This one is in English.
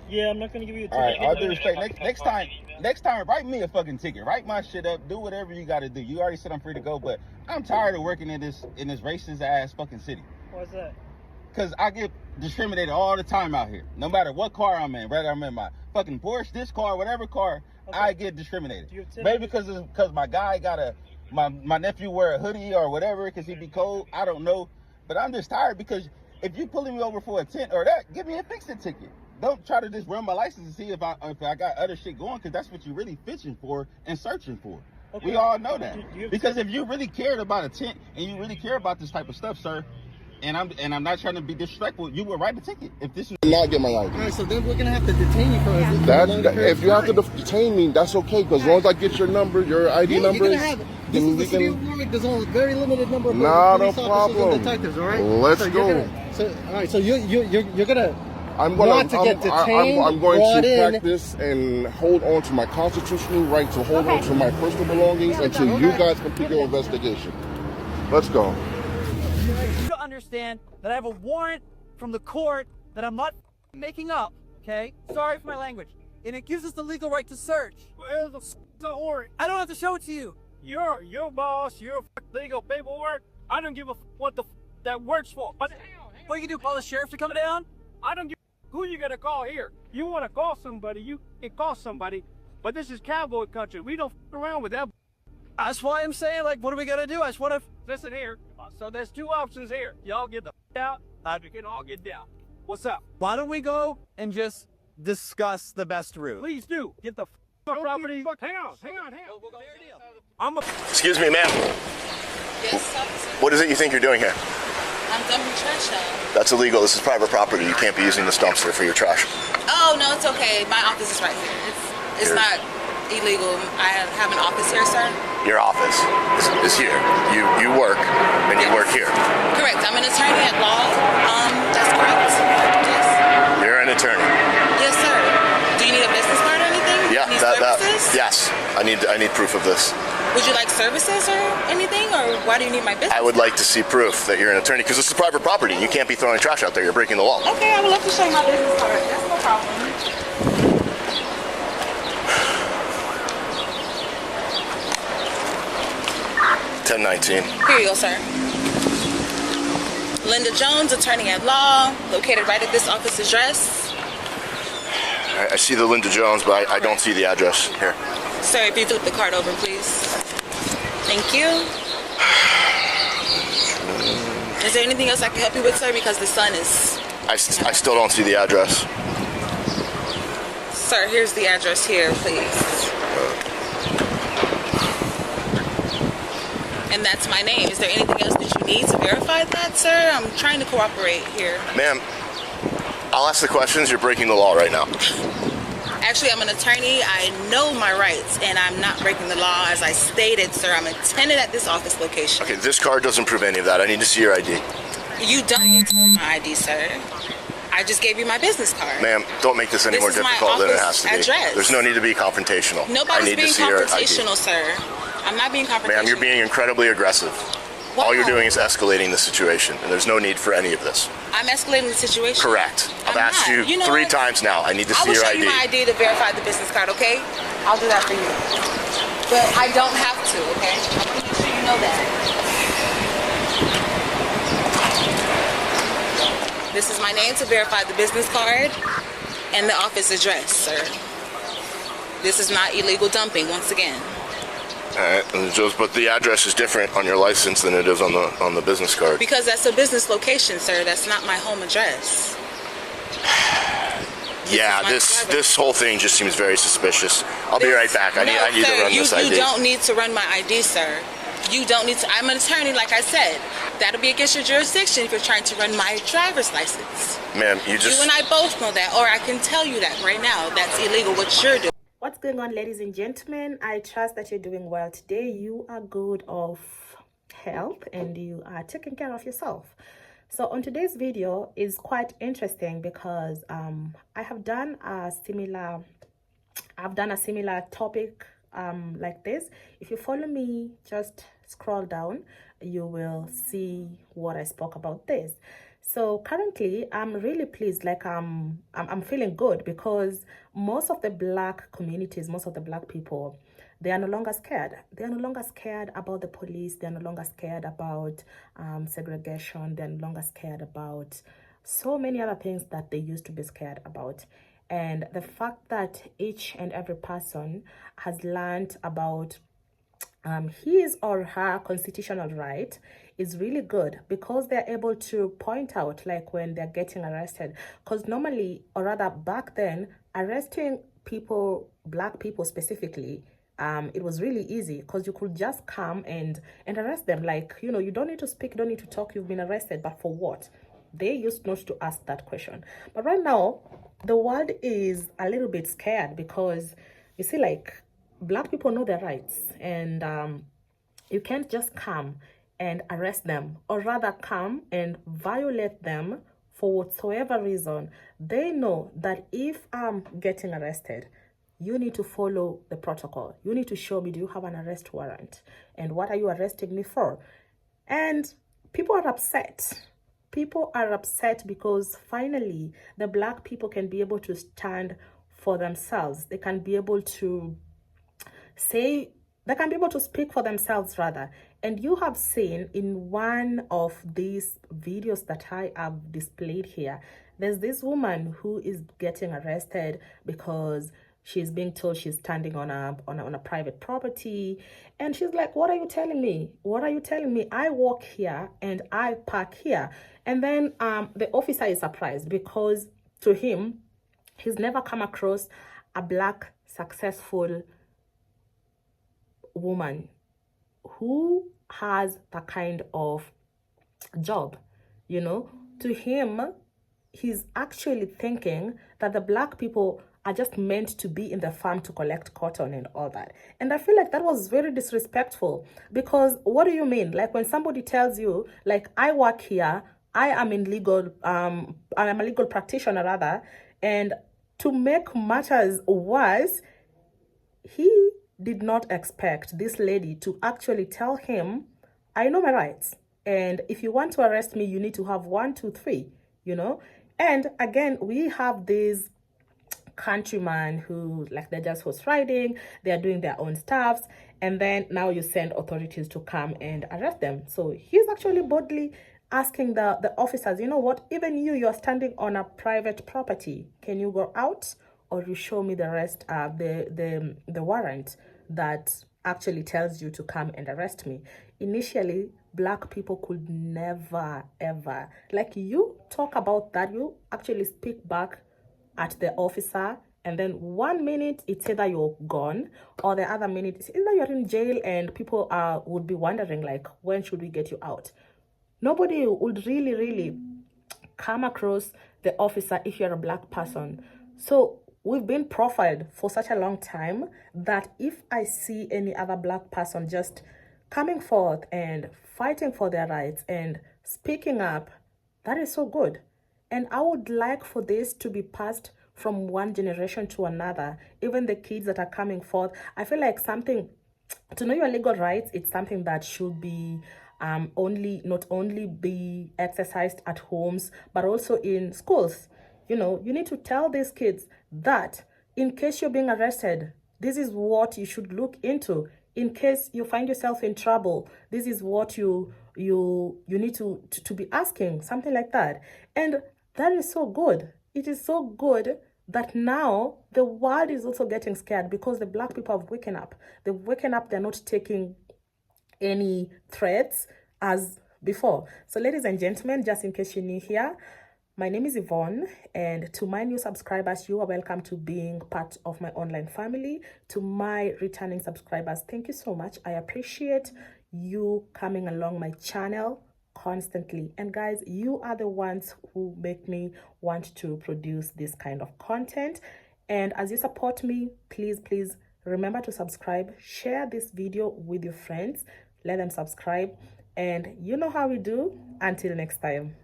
Yeah, I'm not gonna give you a ticket. All right, all due respect. Next time, write me a fucking ticket. Write my shit up. Do whatever you got to do. You already said I'm free to go, but I'm tired of working in this racist ass fucking city. Why's that? Because I get discriminated all the time out here. No matter what car I'm in, whether I'm in my fucking Porsche, this car, whatever car, okay. I get discriminated. Maybe because my guy got my nephew wear a hoodie or whatever because he be cold. I don't know, but I'm just tired because if you pulling me over for a tint or that, give me a fix-it ticket. Don't try to just run my license and see if I got other shit going, because that's what you're really fishing for and searching for. Okay. We all know that. Because if you really cared about a tent and you really care about this type of stuff, sir, and I'm not trying to be disrespectful, you would write a ticket. If this is not get my ID. All right, so then we're gonna have to detain you for if you have to detain me, that's okay. Because as long as I get your number, your ID number, then we can. There's a very limited number of no police problem. officers and detectives. All right, let's go. All right, so you're gonna. I'm going to practice and hold on to my constitutional right to hold on to my personal belongings until you guys complete your investigation. Let's go. You understand that I have a warrant from the court that I'm not making up, okay? Sorry for my language. And it gives us the legal right to search. Where's the warrant? I don't have to show it to you. You're your boss, your legal paperwork. I don't give a what that works for. But what you can do, call the sheriff to come down? I don't give who you gonna call here. You want to call somebody, you can call somebody. But this is cowboy country. We don't around with that. That's why I'm saying, like, what are we gonna do? I just want to listen here. So there's two options here. Y'all get the out. We can all get down. What's up? Why don't we go and just discuss the best route? Please do. Get the property. Hang on. Excuse me, ma'am. Yes, officer. What is it you think you're doing here? I'm dumping trash now. That's illegal. This is private property. You can't be using this dumpster for your trash. Oh, no, it's okay. My office is right here. It's not illegal. I have an office here, sir. Your office is here. You work, and you work here. Correct. I'm an attorney at law. That's correct. Yes. You're an attorney. Yes, sir. Do you need a business card or anything? Yeah, services? Yes. I need proof of this. Would you like services or anything, or why do you need my business? I would like to see proof that you're an attorney, because this is private property. You can't be throwing trash out there. You're breaking the law. Okay, I would love to show you my business card. That's no problem. 1019. Here you go, sir. Linda Jones, attorney at law, located right at this office address. I see the Linda Jones, but I don't see the address here. Sir, if you flip the card over, please. Thank you. Is there anything else I can help you with, sir? Because the sun is... I still don't see the address. Sir, here's the address here, please. And that's my name. Is there anything else that you need to verify that, sir? I'm trying to cooperate here. Ma'am, I'll ask the questions. You're breaking the law right now. Actually, I'm an attorney. I know my rights, and I'm not breaking the law. As I stated, sir, I'm a tenant at this office location. Okay, this card doesn't prove any of that. I need to see your ID. You don't need to see my ID, sir. I just gave you my business card. Ma'am, don't make this any more difficult than it has to be. Address. There's no need to be confrontational. Nobody's being confrontational, sir. I'm not being confrontational. Ma'am, you're being incredibly aggressive. Wow. All you're doing is escalating the situation, and there's no need for any of this. I'm escalating the situation? Correct. I've asked you 3 times now. I need to see your ID. I will show you my ID to verify the business card, okay? I'll do that for you. But I don't have to, okay? I want to make sure you know that. This is my name to verify the business card and the office address, sir. This is not illegal dumping, once again. All right, but the address is different on your license than it is on the business card. Because that's a business location, sir. That's not my home address. Yeah, this whole thing just seems very suspicious. I'll be right back. I need to run this ID. You don't need to run my ID, sir. You don't need to. I'm an attorney, like I said. That'll be against your jurisdiction if you're trying to run my driver's license. Ma'am, you and I both know that, or I can tell you that right now. That's illegal what you're doing. What's going on, ladies and gentlemen? I trust that you're doing well today. You are good of health and you are taking care of yourself. So on today's video is quite interesting because I have done a similar topic like this. If you follow me, just scroll down, you will see what I spoke about this. So currently, I'm really pleased. Like I'm feeling good because most of the Black communities, most of the Black people, they are no longer scared. They are no longer scared about the police. They are no longer scared about segregation. They are no longer scared about so many other things that they used to be scared about. And the fact that each and every person has learned about his or her constitutional right is really good, because they're able to point out, like when they're getting arrested, because normally, or rather back then, arresting people, Black people specifically, it was really easy because you could just come and arrest them. Like, you know, you don't need to speak, you don't need to talk, you've been arrested, but for what? They used not to ask that question. But right now, the world is a little bit scared because you see, like, Black people know their rights, and you can't just come and arrest them, or rather come and violate them for whatsoever reason. They know that if I'm getting arrested, you need to follow the protocol. You need to show me, do you have an arrest warrant? And what are you arresting me for? And people are upset. People are upset because finally the Black people can be able to stand for themselves. They can be able to speak for themselves rather. And you have seen in one of these videos that I have displayed here, there's this woman who is getting arrested because she's being told she's standing on a private property, and she's like, what are you telling me? What are you telling me? I walk here and I park here. And then the officer is surprised because to him, he's never come across a Black successful woman who has that kind of job. You know, to him, he's actually thinking that the Black people are just meant to be in the farm to collect cotton and all that. And I feel like that was very disrespectful, because what do you mean? Like when somebody tells you, like, I work here, I am in legal, I'm a legal practitioner rather, and to make matters worse, he did not expect this lady to actually tell him, I know my rights, and if you want to arrest me, you need to have 1, 2, 3, you know. And again, we have these countrymen who, like, they're just horse riding, they're doing their own stuffs, and then now you send authorities to come and arrest them. So he's actually boldly asking the officers, you know what, even you're standing on a private property, can you go out, or you show me the rest, the warrant that actually tells you to come and arrest me. Initially, Black people could never ever, like, you talk about that, you actually speak back at the officer, and then 1 minute it's either you're gone, or the other minute it's either you're in jail, and people would be wondering, like, when should we get you out? Nobody would really come across the officer if you're a Black person. So we've been profiled for such a long time that if I see any other Black person just coming forth and fighting for their rights and speaking up, that is so good. And I would like for this to be passed from one generation to another. Even the kids that are coming forth, I feel like something, to know your legal rights, it's something that should be not only be exercised at homes, but also in schools. You know, you need to tell these kids that in case you're being arrested, this is what you should look into. In case you find yourself in trouble, this is what you need to be asking, something like that. And that is so good. It is so good that now the world is also getting scared, because the Black people have waken up. They've waken up, they're not taking any threats as before. So ladies and gentlemen, just in case you're new here, my name is Yvonne, and to my new subscribers, you are welcome to being part of my online family. To my returning subscribers, thank you so much. I appreciate you coming along my channel constantly. And guys, you are the ones who make me want to produce this kind of content. And as you support me, please remember to subscribe, share this video with your friends, let them subscribe, and you know how we do. Until next time.